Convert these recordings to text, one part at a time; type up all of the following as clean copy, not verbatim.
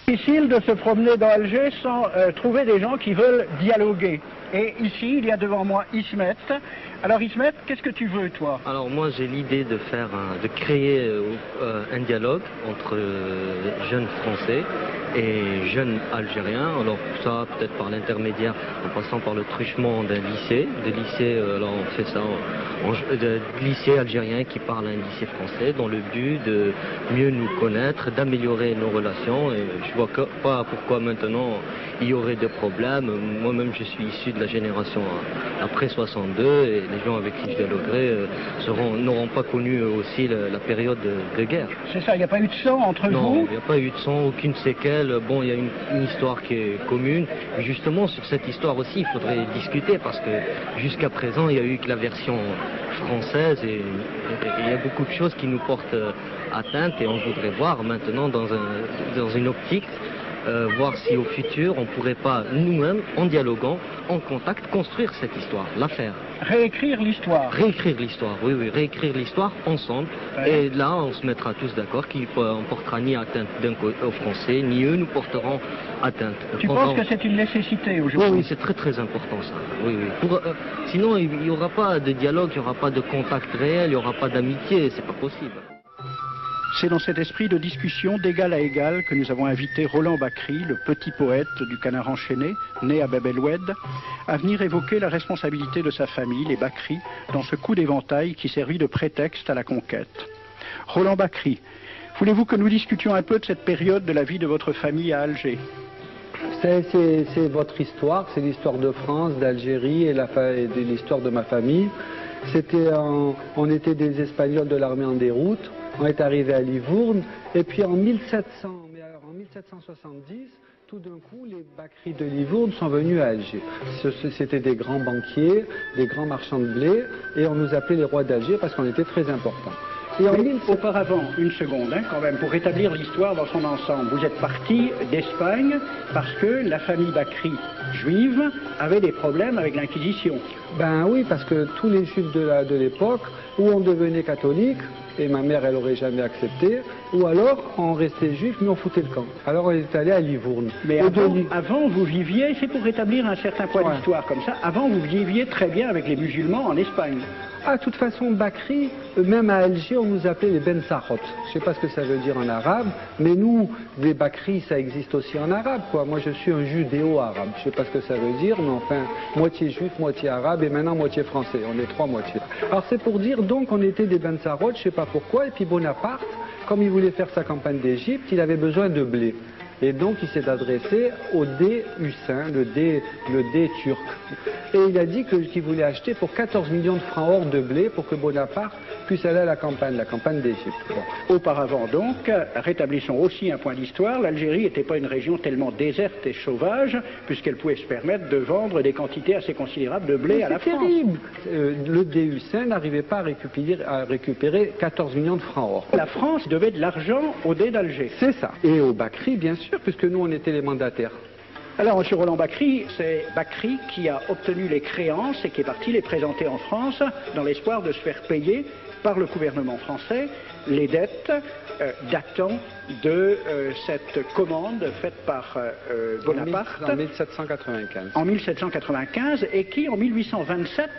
Difficile de se promener dans Alger sans trouver des gens qui veulent dialoguer. Et ici, il y a devant moi Ismet. Alors Ismet, qu'est-ce que tu veux, toi? Alors moi, j'ai l'idée de créer un dialogue entre jeunes Français et jeunes Algériens. Alors ça, peut-être par l'intermédiaire, en passant par le truchement d'un lycée. Alors on fait ça de lycée algérien qui parle à un lycée français, dans le but de mieux nous connaître, d'améliorer nos relations. Et je vois pas pourquoi maintenant il y aurait des problèmes. Moi-même, je suis issu de la génération après 62 et les gens avec qui je dialoguerai n'auront pas connu aussi la période de guerre. C'est ça, il n'y a pas eu de sang entre vous? Non, il n'y a pas eu de sang, aucune séquelle. Bon, il y a une histoire qui est commune. Mais justement, sur cette histoire aussi, il faudrait discuter parce que jusqu'à présent, il n'y a eu que la version française et il y a beaucoup de choses qui nous portent atteinte et on voudrait voir maintenant dans une optique voir si au futur on ne pourrait pas nous-mêmes, en dialoguant, en contact, construire cette histoire, la faire. Réécrire l'histoire. Réécrire l'histoire, oui, réécrire l'histoire ensemble. Ouais. Et là, on se mettra tous d'accord qu'il ne portera ni atteinte aux Français, ni eux nous porteront atteinte. Tu penses que c'est une nécessité aujourd'hui? Oui, c'est très très important ça. Oui. Sinon, il n'y aura pas de dialogue, il n'y aura pas de contact réel, il n'y aura pas d'amitié, c'est pas possible. C'est dans cet esprit de discussion d'égal à égal que nous avons invité Roland Bakri, le petit poète du Canard enchaîné, né à Bab el-Oued, à venir évoquer la responsabilité de sa famille, les Bakri, dans ce coup d'éventail qui servit de prétexte à la conquête. Roland Bakri, voulez-vous que nous discutions un peu de cette période de la vie de votre famille à Alger? C'est votre histoire, c'est l'histoire de France, d'Algérie et de l'histoire de ma famille. On était des Espagnols de l'armée en déroute. On est arrivé à Livourne, et puis en 1770, tout d'un coup, les Bakri de Livourne sont venus à Alger. C'était des grands banquiers, des grands marchands de blé, et on nous appelait les rois d'Alger parce qu'on était très importants. Auparavant, une seconde, quand même, pour rétablir l'histoire dans son ensemble, vous êtes parti d'Espagne parce que la famille Bakri juive avait des problèmes avec l'Inquisition. Ben oui, parce que tous les juifs de l'époque, ou on devenait catholique, et ma mère, elle n'aurait jamais accepté, ou alors on restait juif, mais on foutait le camp. Alors on est allé à Livourne. Mais avant, vous viviez, c'est pour rétablir un certain point d'histoire comme ça, avant vous viviez très bien avec les musulmans en Espagne. Ah, de toute façon, Bakri, même à Alger, on nous appelait les Ben Sahot. Je ne sais pas ce que ça veut dire en arabe, mais nous, les Bakri, ça existe aussi en arabe, quoi. Moi, je suis un judéo-arabe. Je ne sais pas ce que ça veut dire, mais enfin, moitié juif, moitié arabe, et maintenant moitié français. On est trois moitiés. Alors, c'est pour dire, donc, on était des Ben Sahot, je ne sais pas pourquoi, et puis Bonaparte, comme il voulait faire sa campagne d'Égypte, il avait besoin de blé. Et donc il s'est adressé au dé hussin, le dé turc. Et il a dit qu'il voulait acheter pour 14 millions de francs or de blé pour que Bonaparte puisse aller à la campagne d'Égypte. Bon. Auparavant donc, rétablissons aussi un point d'histoire, l'Algérie n'était pas une région tellement déserte et sauvage, puisqu'elle pouvait se permettre de vendre des quantités assez considérables de blé à la France. C'est terrible. Le dé hussin n'arrivait pas à récupérer 14 millions de francs or. La France devait de l'argent au dé d'Alger. C'est ça. Et au Bakri, bien sûr, puisque nous, on était les mandataires. Alors, M. Roland Bakri, c'est Bakri qui a obtenu les créances et qui est parti les présenter en France dans l'espoir de se faire payer par le gouvernement français les dettes datant de cette commande faite par Bonaparte en 1795. En 1795 et qui, en 1827,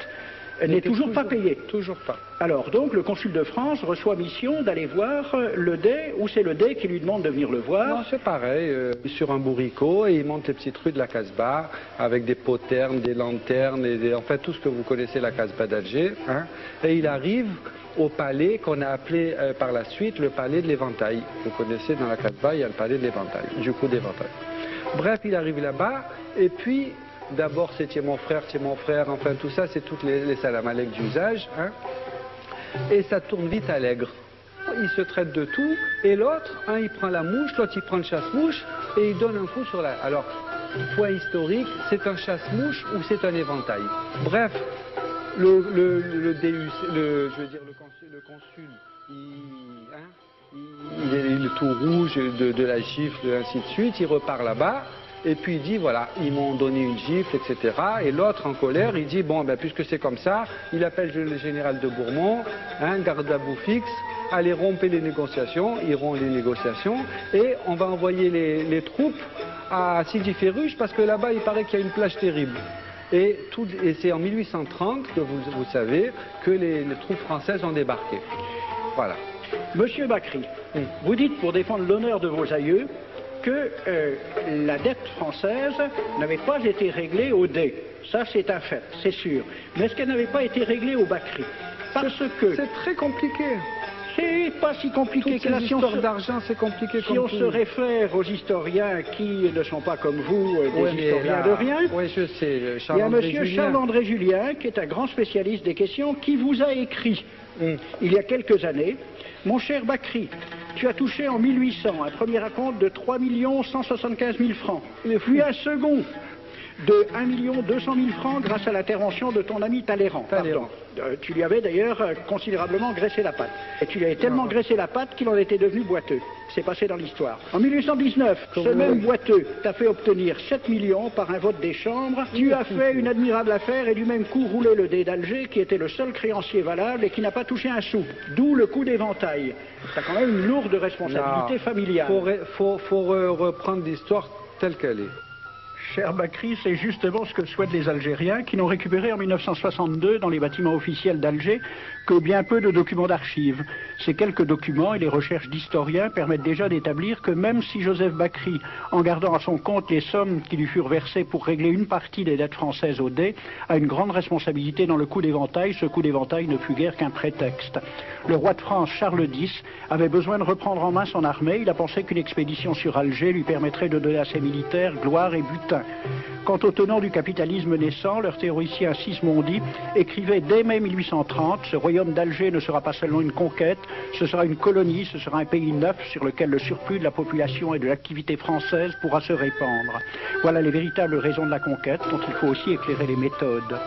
n'est toujours pas payé. Toujours pas. Alors donc le consul de France reçoit mission d'aller voir le dé, ou c'est le dé qui lui demande de venir le voir? Non, c'est pareil, sur un bourricot, et il monte les petites rues de la Casbah avec des poternes, des lanternes, enfin tout ce que vous connaissez la Casbah d'Alger. Hein, et il arrive au palais qu'on a appelé par la suite le palais de l'Éventail. Vous connaissez, dans la Casbah, il y a le palais de l'Éventail, du coup d'Éventail. Bref, il arrive là-bas, et puis d'abord c'est tiens mon frère, enfin tout ça, c'est toutes les salam alek d'usage, hein, et ça tourne vite à l'aigre. Ils se traitent de tout, et l'autre, il prend la mouche, l'autre il prend le chasse-mouche, et il donne un coup sur la... Alors, point historique, c'est un chasse-mouche ou c'est un éventail? Bref, le consul, il est tout rouge de la gifle, ainsi de suite, il repart là-bas. Et puis il dit, voilà, ils m'ont donné une gifle, etc. Et l'autre, en colère, il dit, bon, ben, puisque c'est comme ça, il appelle le général de Bourmont, garde à bout fixe, allez rompre les négociations, ils rompent les négociations, et on va envoyer les troupes à Sidi Ferruj parce que là-bas, il paraît qu'il y a une plage terrible. Et c'est en 1830 que vous savez que les troupes françaises ont débarqué. Voilà. Monsieur Bakri, vous dites pour défendre l'honneur de vos aïeux que la dette française n'avait pas été réglée au dé. Ça, c'est un fait, c'est sûr. Mais est-ce qu'elle n'avait pas été réglée au Bakri? Parce que... C'est très compliqué. C'est pas si compliqué que que la science d'argent, c'est compliqué. Si on se réfère aux historiens qui ne sont pas comme vous, des historiens de rien, oui, je sais, il y a monsieur Charles-André Julien, qui est un grand spécialiste des questions, qui vous a écrit, il y a quelques années, « Mon cher Bakri, tu as touché en 1800 un premier acompte de 3 175 000 francs, puis un second de 1 200 000 francs grâce à l'intervention de ton ami Talleyrand. Tu lui avais d'ailleurs considérablement graissé la patte. Et tu lui avais tellement graissé la patte qu'il en était devenu boiteux. C'est passé dans l'histoire. En 1819, ce même boiteux t'a fait obtenir 7 millions par un vote des chambres. Tu as fait une admirable affaire et du même coup roulé le dé d'Alger, qui était le seul créancier valable et qui n'a pas touché un sou. D'où le coup d'éventail. Tu as quand même une lourde responsabilité familiale. Faut reprendre l'histoire telle qu'elle est. Cher Bakri, c'est justement ce que souhaitent les Algériens qui n'ont récupéré en 1962 dans les bâtiments officiels d'Alger que bien peu de documents d'archives. Ces quelques documents et les recherches d'historiens permettent déjà d'établir que même si Joseph Bakri, en gardant à son compte les sommes qui lui furent versées pour régler une partie des dettes françaises au dé, a une grande responsabilité dans le coup d'éventail, ce coup d'éventail ne fut guère qu'un prétexte. Le roi de France, Charles X, avait besoin de reprendre en main son armée. Il a pensé qu'une expédition sur Alger lui permettrait de donner à ses militaires gloire et butin. Quant aux tenants du capitalisme naissant, leur théoricien Sismondi écrivait dès mai 1830 « Ce royaume d'Alger ne sera pas seulement une conquête, ce sera une colonie, ce sera un pays neuf sur lequel le surplus de la population et de l'activité française pourra se répandre. » Voilà les véritables raisons de la conquête dont il faut aussi éclairer les méthodes.